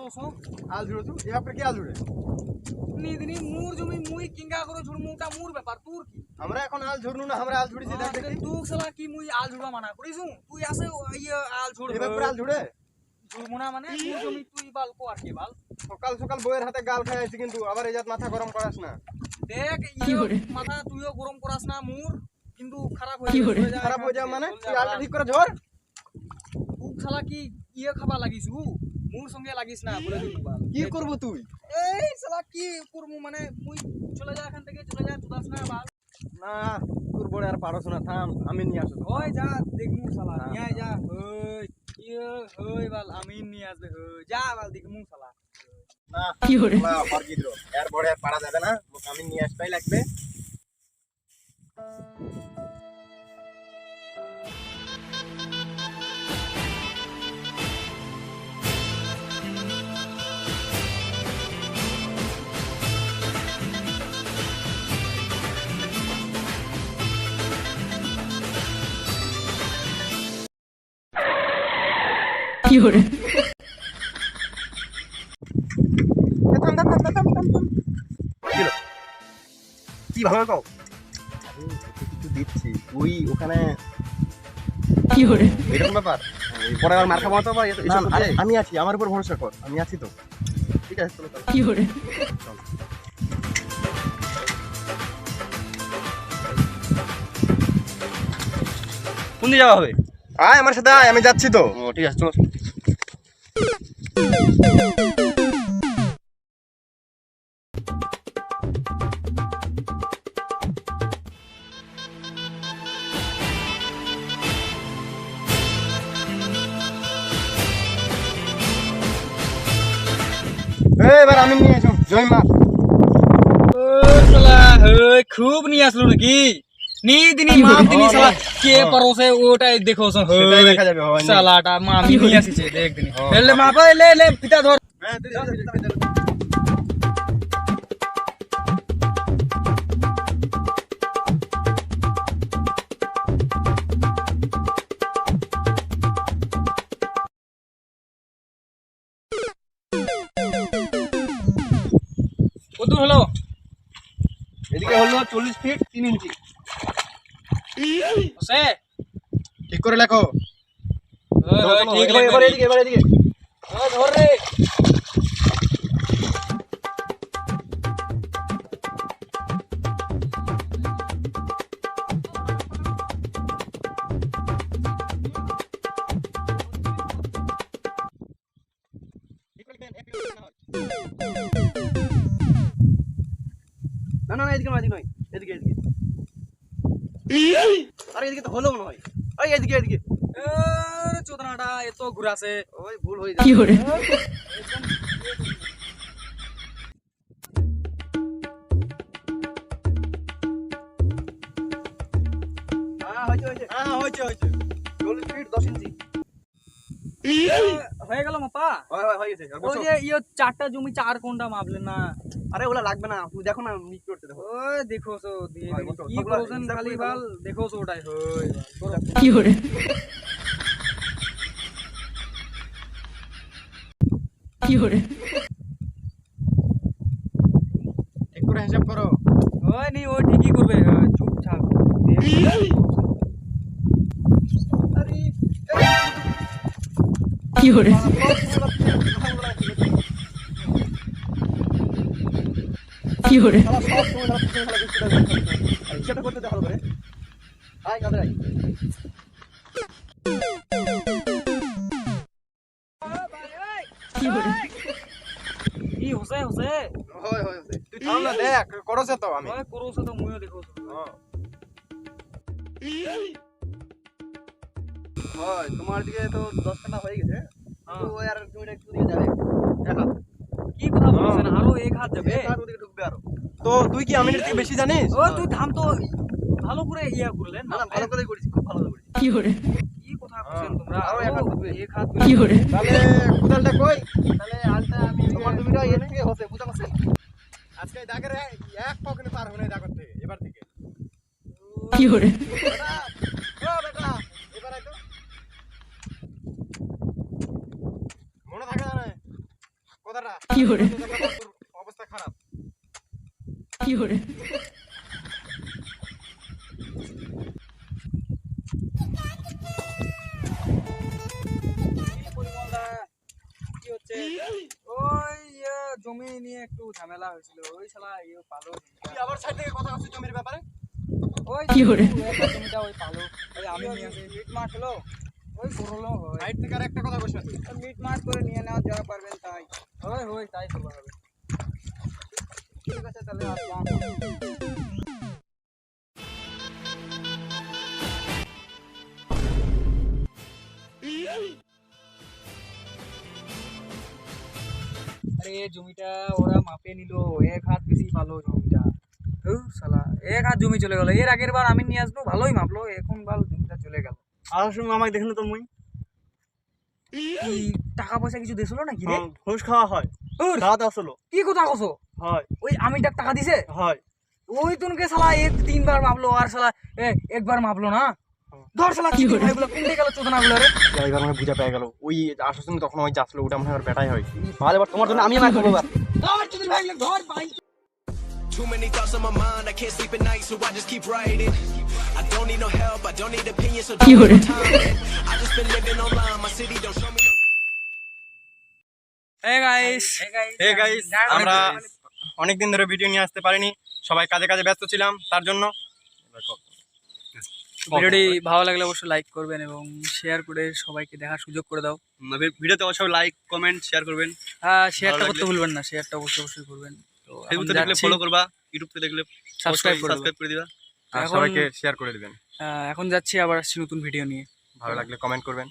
করছো আল ঝুড়েছো এবার কি আল ঝুড়ে নিদিনি মুর জমি মুই কিঙ্গা করে ঝুড়মু ওটা মুর ব্যাপার তোর কি আমরা এখন আল ঝুড়নু না আমরা আল ঝুড়িছি দেখ দেখি তুই শালা কি মুই আল ঝুড়া মানা করিছু তুই আসে ইয়ে আল ঝুড় এবার আল ঝুড়ে ঝুড়মু না মানে মুর জমি তুই বাল কো আর কি বাল সকাল সকাল বইয়ের হাতে গাল খাই আইছি কিন্তু আবার এই জাত মাথা গরম করাস না দেখ ইয়ে মাথা তুইও গরম করাস না মুর কিন্তু খারাপ হয়ে যায় খারাপ হয়ে যায় মানে তুই আলটা ঠিক করে ধর তুই শালা কি ইয়ে খাবা লাগিছু মুর সঙ্গে লাগিস না বলে দিই বাল কি করব তুই এই শালা কি করমু মানে মুই চলে যা এখান থেকে চলে যা তুদাস না বাল না তোর বড় আর পারছ না থাম আমি নিয়ে আসো ওই যা দেখমু শালা নিয়ে আয় যা ওই ইয়ে ওই বাল আমি নিয়ে আসবে ওই যা বাল দেখমু শালা না কি হরে না আর কি দিলো এর বড় আর পারা যাবে না আমি নিয়ে আসতেই লাগবে কি হরে কি ভালো কও কিছু দিচ্ছি তুই ওখানে কি হরে এরকম ব্যাপার পরে আর মার খাবো তো আমি আছি আমার উপর ভরসা কর আমি আছি তো ঠিক আছে চলো কি হরে কোন দিকে যাওয়া হবে আয় আমার সাথে আয় আমি যাচ্ছি তো ও ঠিক আছে চলো এবার আমি নিয়ে আসো জয় মা শালা ওই খুব নিয়ে আসলো নাকি নি দিনি মা দিনি শালা কে পরোসে ওটাই দেখো সেটাই দেখা যাবে হয় না শালাটা মা আমি নিয়ে আসিছে দেখ দিনি লে মা ভাই লে লে পিতা ধর কত হলো এদিকে হলো 40 ফিট 3 ইঞ্চি সে ঠিক করে লেখো ঠিক এবার এদিকে ধর রে না না এদিকে নয় এদিকে আরে এদিকে তো হলো মনে হয় এই এদিকে আরে চোদনাটা এত ঘুরাছে ওই ভুল হয়ে কি হরে হয়েছে 40 ফিট 10 ইঞ্চি হয়ে গেল মাপা হয়ে গেছে ওই যে ইয়ে চারটা জমি 4 কোনটা মাপলে না আরে ওলা লাগবে না তুই দেখো না মিট করতে দেখো ওই দেখো তো দিয়ে হয়, দিবি। বসো, কি সবগুলা করছেন হিসাব খালি করে বাল দেখো তো ওটাই হই কি হরে কি হরে ঠিক করে হিসাব করো ওই নি ওই ঠিকই করবে চুপচাপ আরে কি হরে কি হরে সেটা করতে ভালো করে আয় কাদের আয় কি হরে কি হসে হসে হয় তুই থাম না দেখ করছে তো আমি ওই করছে তো মুইও দেখো হয় তোমার দিকে তো 10 কাটা হয়ে গেছে তো ওই আর জমিটা একটু দিয়ে যাবে দেখা কি কথা বলছেন আরো এক হাত যাবে আর ওদিকে ঢুকবে আরো তো তুই কি আমিনের থেকে বেশি জানিস ও তুই থাম তো ভালো করে ইয়া করলেন না ভালো করে করিস খুব ভালো করে করিস কি হরে কি কথা বলছেন তোমরা আরো এক হাত ঢুকবে। এক হাত কি হরে তাহলে কোদালটা কই তাহলে আলটা আমি তোমার জমিটা এর থেকে হচ্ছে বুঝা পারছেন আজকে দাগের এক পকেটে পার হবে না দাগের থেকে এবার থেকে কি হরে বেটা ও বেটা এবার আই তো মনে থাকে না বেটা কি হরে অবস্থা খারাপ। কি হরে কি পরিমলদা, কি হচ্ছে? ওই জমি নিয়ে একটু ঝামেলা হয়েছিল, ওই শালা পালো তুই আবার সাইড থেকে কথা বলছিস জমির ব্যাপারে? ওই কি হরে? একটা জমিটা ওই পালো, ওই আমি নিয়ে আসি মিট মাঠ হলো, ওই করলো হয় সাইড থেকে আর একটা কথা বলছিস তুই। মিট মাঠ করে নিয়ে নেওয়া যাওয়া পারবেন তাই হয় তাই করবো হবে। ঠিক আছে তাহলে আসলাম। আরে জমিটা ওরা মাপে নিল, 1 হাত বেশি পালো জমিটা। শালা 1 হাত জমি চলে গেল। এর আগের বার আমি নিয়ে আসবো ভালোই মাপলো, এখন বাল জমিটা চলে গেল। আর সময় আমাকে দেখলে তো মুই এই টাকা পয়সা কিছু দিছিল নাকি রে? ঘুষ খাওয়া হয়, দাঁত আসলো কি কথা কছো? হয় ওই আমিটার টাকা দিছে? হয়। ওই তোনকে শালা 3 বার মাপলো আর শালা একবার মাপলো না। ধর শালা কি ভাইগুলো কোনটা গেল চোদনাগুলো রে? এবার মানে বুঝা পেয়ে গেল ওই আসার সময় তখন ওই যাচ্ছিল ওটা মনে হয় বেটাই হয়। ভালো, এবার তোমার জন্য আমি মার খাবো এবার। ধর চোদন ভাইগুলো ধর ভাই। Too many thoughts on my mind, I can't sleep at night, so I just keep writing. I don't need no help, I don't need opinions, so কি don't Hare? waste time. I just been living online, my city don't show me no. Hey guys, hey guys, আমরা অনেকদিন ধরে video নিয়ে আসতে পারিনি, সবাই কাজে কাজে ব্যস্ত ছিলাম তার জন্য। ভিডিওটি ভালো লাগলে অবশ্যই লাইক করবেন এবং শেয়ার করে সবাইকে দেখার সুযোগ করে দাও। ভিডিওতে অবশ্যই লাইক কমেন্ট শেয়ার করবেন। হ্যাঁ, শেয়ারটা ভালো করতে লাগলে। ভুলবেন না, শেয়ারটা অবশ্যই করবেন। তো এখন ফেসবুকে দেখলে যাচ্ছি, ফলো করবা, ইউটিউবে দেখলে সাবস্ক্রাইব করে সাবস্ক্রাইব করে দিবা। আর এখন- সবাইকে শেয়ার করে দিবেন, এখন যাচ্ছি, আবার আসছি নতুন ভিডিও নিয়ে। ভালো লাগলে কমেন্ট করবেন।